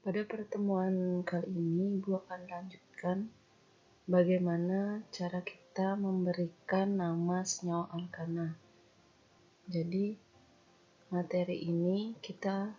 Pada pertemuan kali ini, Ibu akan lanjutkan bagaimana cara kita memberikan nama senyawa alkana. Jadi, materi ini kita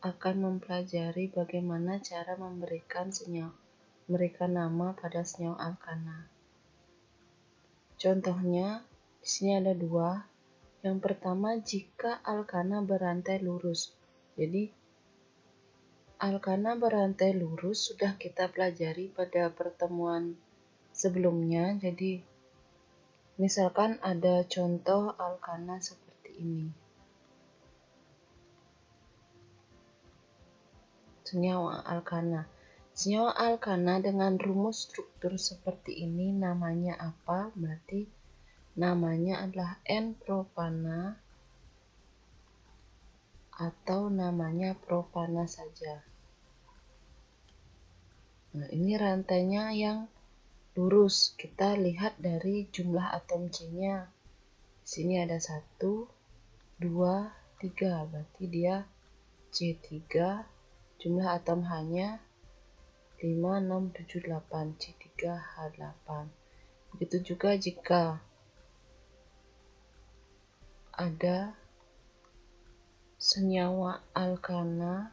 akan mempelajari bagaimana cara memberikan nama pada senyawa alkana. Contohnya, di sini ada dua. Yang pertama, jika alkana berantai lurus. Jadi, alkana berantai lurus sudah kita pelajari pada pertemuan sebelumnya. Jadi, misalkan ada contoh alkana seperti ini. Senyawa alkana. Senyawa alkana dengan rumus struktur seperti ini namanya apa? Berarti namanya adalah N-propana atau namanya propana saja. Nah, ini rantainya yang lurus. Kita lihat dari jumlah atom C-nya. Di sini ada 1, 2, 3. Berarti dia C3. Jumlah atom H-nya 5, 6, 7, 8. C3H8. Begitu juga jika ada senyawa alkana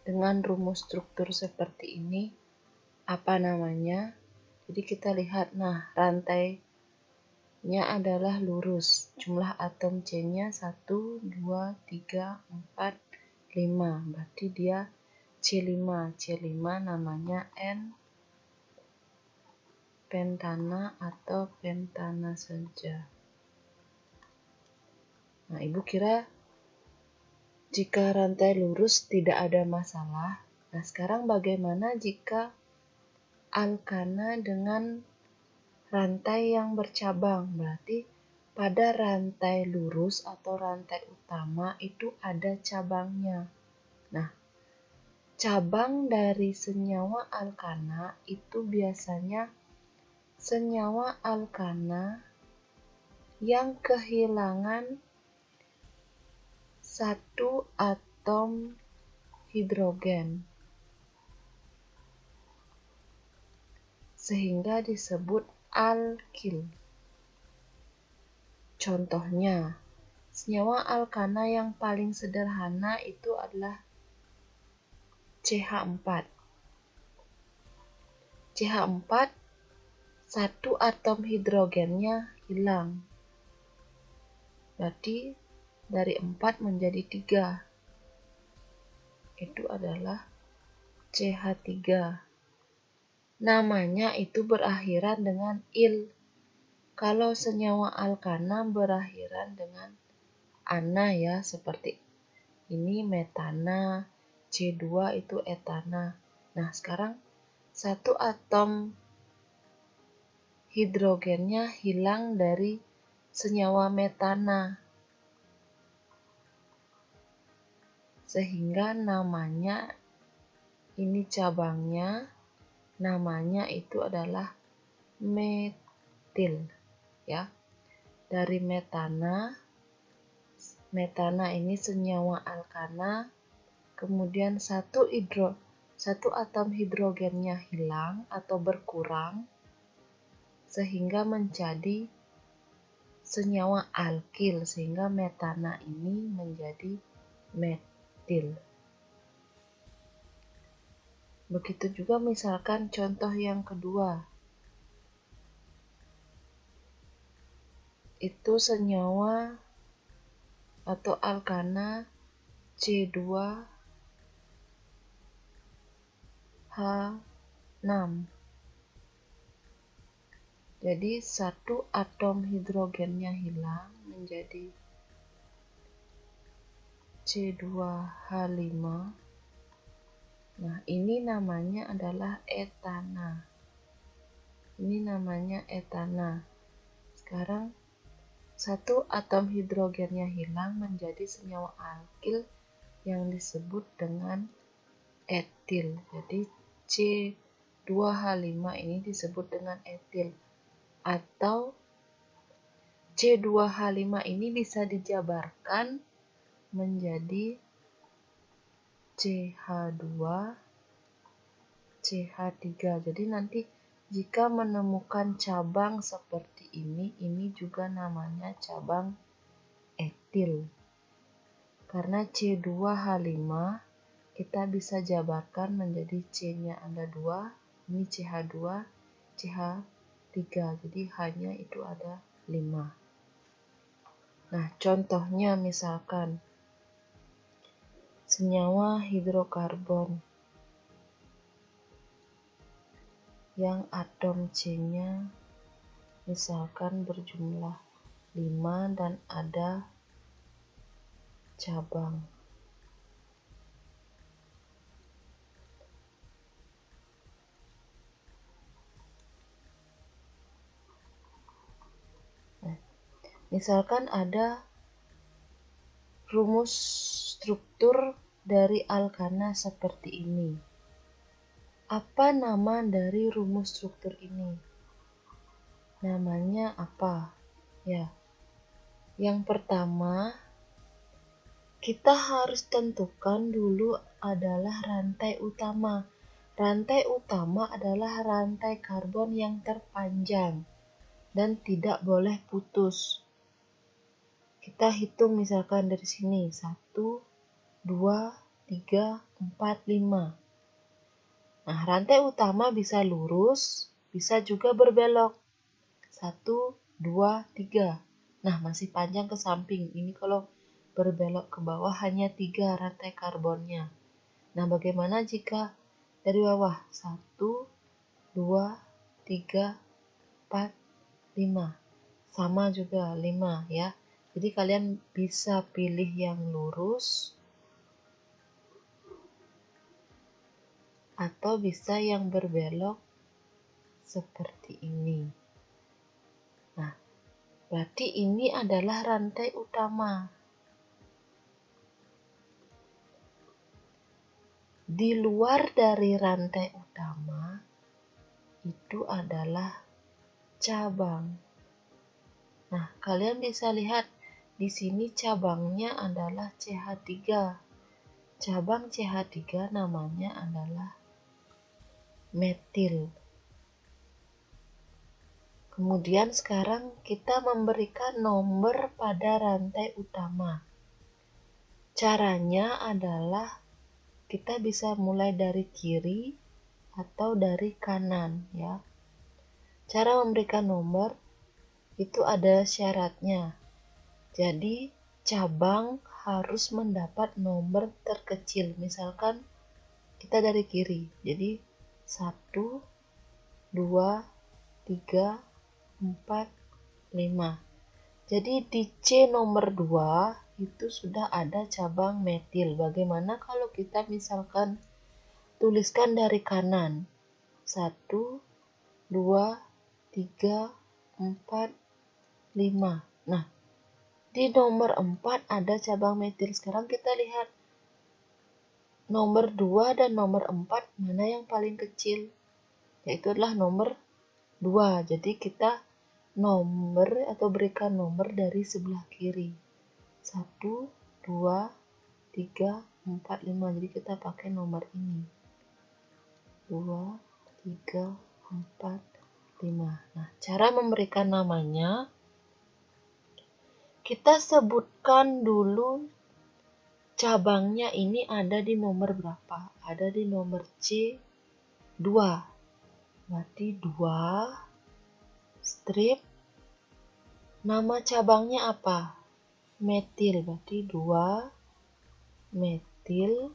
dengan rumus struktur seperti ini, apa namanya? Jadi kita lihat, nah rantainya adalah lurus. Jumlah atom C-nya 1, 2, 3, 4, 5. Berarti dia C5. C5 namanya N-pentana atau pentana saja. Nah, Ibu kira jika rantai lurus tidak ada masalah. Nah, sekarang bagaimana jika alkana dengan rantai yang bercabang? Berarti pada rantai lurus atau rantai utama itu ada cabangnya. Nah, cabang dari senyawa alkana itu biasanya senyawa alkana yang kehilangan satu atom hidrogen, sehingga disebut alkil. Contohnya, senyawa alkana yang paling sederhana itu adalah CH4. CH4, satu atom hidrogennya hilang. Berarti dari 4 menjadi 3. Itu adalah CH3. Namanya itu berakhiran dengan il. Kalau senyawa alkana berakhiran dengan ana ya, seperti ini metana, C2 itu etana. Nah, sekarang satu atom hidrogennya hilang dari senyawa metana, sehingga namanya ini cabangnya, namanya itu adalah metil ya. Dari metana ini senyawa alkana, kemudian satu atom hidrogennya hilang atau berkurang sehingga menjadi senyawa alkil, sehingga metana ini menjadi metil. Begitu juga misalkan contoh yang kedua. Itu senyawa atau alkana C2H6. Jadi satu atom hidrogennya hilang menjadi C2H5. Nah, ini namanya adalah etana. Ini namanya etana. Sekarang satu atom hidrogennya hilang menjadi senyawa alkil yang disebut dengan etil. Jadi C2H5 ini disebut dengan etil. Atau C2H5 ini bisa dijabarkan menjadi CH2, CH3. Jadi nanti jika menemukan cabang seperti ini juga namanya cabang etil. Karena C2H5 kita bisa jabarkan menjadi C-nya ada 2, ini CH2, CH3. Jadi H-nya itu ada 5. Nah, contohnya misalkan senyawa hidrokarbon yang atom C-nya misalkan berjumlah 5 dan ada cabang. Nah, misalkan ada rumus struktur dari alkana seperti ini. Apa nama dari rumus struktur ini? Namanya apa? Ya. Yang pertama, kita harus tentukan dulu adalah rantai utama. Rantai utama adalah rantai karbon yang terpanjang dan tidak boleh putus. Kita hitung misalkan dari sini 1, 2, 3, 4, 5. Nah, rantai utama bisa lurus, bisa juga berbelok. 1, 2, 3. Nah, masih panjang ke samping. Ini kalau berbelok ke bawah hanya 3 rantai karbonnya. Nah, bagaimana jika dari bawah? 1, 2, 3, 4, 5. Sama juga 5 ya. Jadi kalian bisa pilih yang lurus atau bisa yang berbelok seperti ini. Nah, berarti ini adalah rantai utama. Di luar dari rantai utama itu adalah cabang. Nah, kalian bisa lihat di sini cabangnya adalah CH3. Cabang CH3 namanya adalah metil. Kemudian sekarang kita memberikan nomor pada rantai utama. Caranya adalah kita bisa mulai dari kiri atau dari kanan ya. Cara memberikan nomor itu ada syaratnya. Jadi cabang harus mendapat nomor terkecil. Misalkan kita dari kiri. Jadi 1, 2, 3, 4, 5. Jadi di C nomor 2 itu sudah ada cabang metil. Bagaimana kalau kita misalkan tuliskan dari kanan? 1, 2, 3, 4, 5. Nah, di nomor 4 ada cabang metil. Sekarang kita lihat nomor 2 dan nomor 4 mana yang paling kecil? Yaitu adalah nomor 2. Jadi kita nomor atau berikan nomor dari sebelah kiri. 1, 2, 3, 4, 5. Jadi kita pakai nomor ini. 2, 3, 4, 5. Nah, cara memberikan namanya, kita sebutkan dulu cabangnya ini ada di nomor berapa? Ada di nomor C2. Berarti 2 strip. Nama cabangnya apa? Metil. Berarti 2 metil.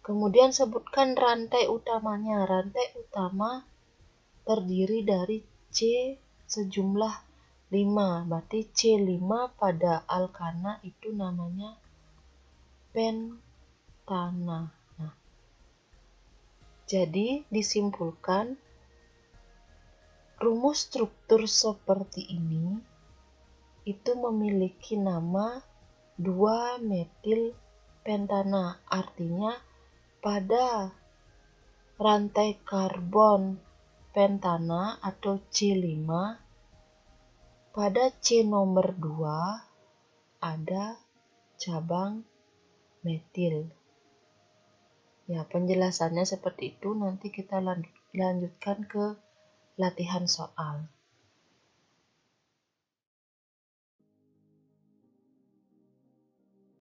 Kemudian sebutkan rantai utamanya. Rantai utama terdiri dari C sejumlah 5. Berarti C5 pada alkana itu namanya pentana. Nah, jadi disimpulkan rumus struktur seperti ini itu memiliki nama 2-metil pentana. Artinya pada rantai karbon pentana atau C5 pada C nomor 2 ada cabang metil. Ya, penjelasannya seperti itu. Nanti kita lanjutkan ke latihan soal.